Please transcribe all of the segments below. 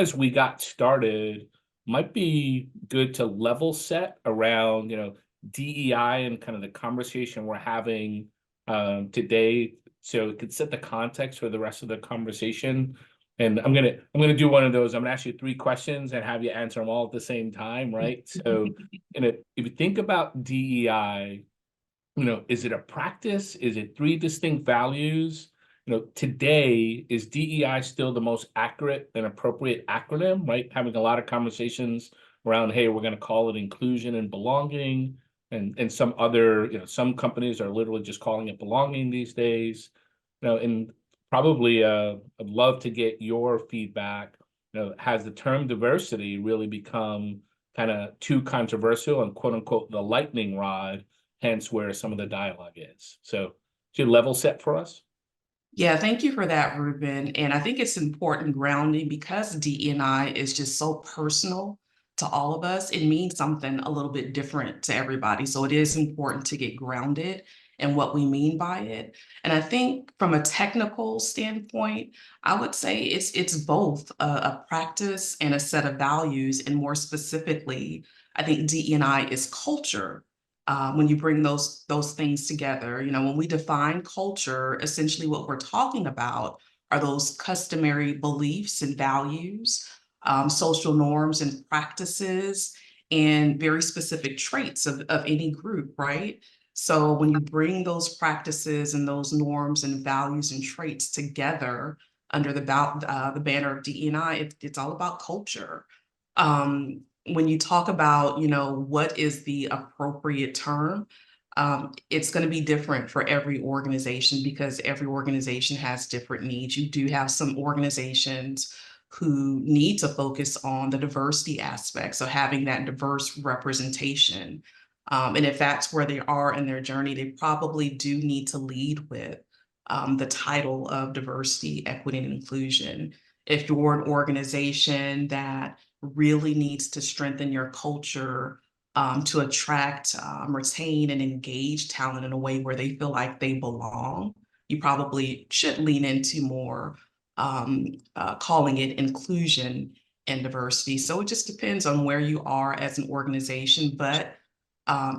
As we got started, might be good to level set around, DEI and kind of the conversation we're having today, so it could set the context for the rest of the conversation. And I'm gonna do one of those. I'm gonna ask you three questions and have you answer them all at the same time, right? So, if you think about DEI, is it a practice? Is it three distinct values? Today, is DEI still the most accurate and appropriate acronym, right? Having a lot of conversations around, hey, we're going to call it inclusion and belonging. And some other, some companies are literally just calling it belonging these days. And probably I'd love to get your feedback. Has the term diversity really become kind of too controversial and quote unquote the lightning rod, hence where some of the dialogue is? So, should level set for us? Yeah, thank you for that, Ruben. And I think it's important grounding because DE&I is just so personal to all of us. It means something a little bit different to everybody. So it is important to get grounded in what we mean by it. And I think from a technical standpoint, I would say it's both a practice and a set of values. And more specifically, I think DE&I is culture. When you bring those things together. When we define culture, essentially what we're talking about are those customary beliefs and values, social norms and practices, and very specific traits of any group, right? So when you bring those practices and those norms and values and traits together under the banner of DE&I, it's all about culture. When you talk about, what is the appropriate term, it's going to be different for every organization because every organization has different needs. You do have some organizations who need to focus on the diversity aspect, so having that diverse representation. And if that's where they are in their journey, they probably do need to lead with the title of diversity, equity, and inclusion. If you're an organization that really needs to strengthen your culture to attract, retain, and engage talent in a way where they feel like they belong, you probably should lean into more calling it inclusion and diversity. So it just depends on where you are as an organization, but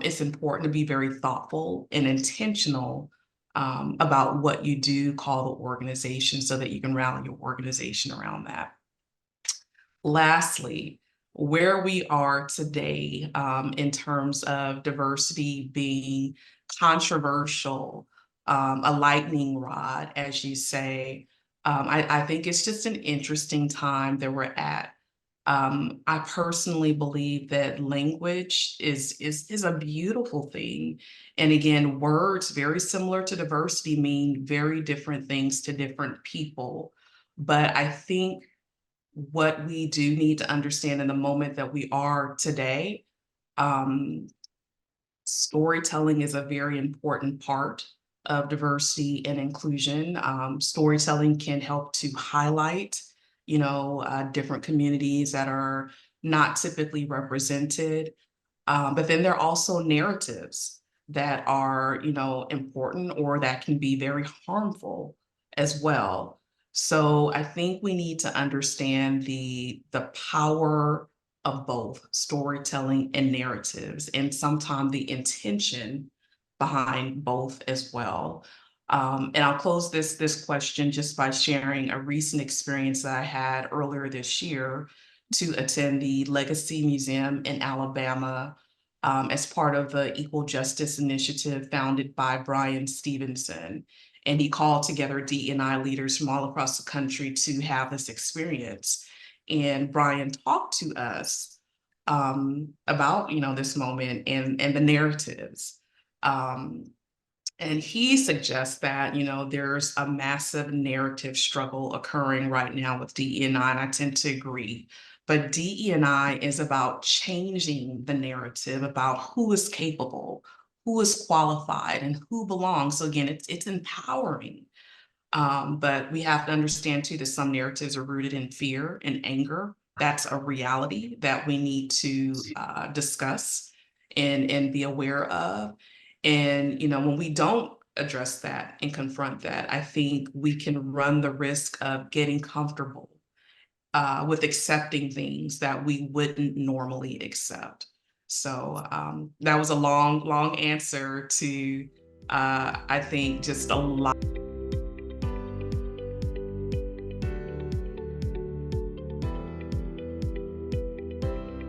it's important to be very thoughtful and intentional about what you do call the organization so that you can rally your organization around that. Lastly, where we are today in terms of diversity being controversial, a lightning rod, as you say, I think it's just an interesting time that we're at. I personally believe that language is a beautiful thing. And again, words very similar to diversity mean very different things to different people. But I think what we do need to understand in the moment that we are today, um, storytelling is a very important part of diversity and inclusion. Storytelling can help to highlight, different communities that are not typically represented. But then there are also narratives that are, important or that can be very harmful as well. So I think we need to understand the power of both storytelling and narratives, and sometimes the intention behind both as well. And I'll close this question just by sharing a recent experience that I had earlier this year to attend the Legacy Museum in Alabama as part of the Equal Justice Initiative founded by Brian Stevenson. And he called together DEI leaders from all across the country to have this experience. And Brian talked to us about, this moment and the narratives. Um, and he suggests that, there's a massive narrative struggle occurring right now with DE&I, and I tend to agree. But DE&I is about changing the narrative about who is capable, who is qualified, and who belongs. So again, it's empowering. But we have to understand too that some narratives are rooted in fear and anger. That's a reality that we need to discuss and be aware of. And when we don't address that and confront that, I think we can run the risk of getting comfortable with accepting things that we wouldn't normally accept. So that was a long, long answer to, I think, just a lot.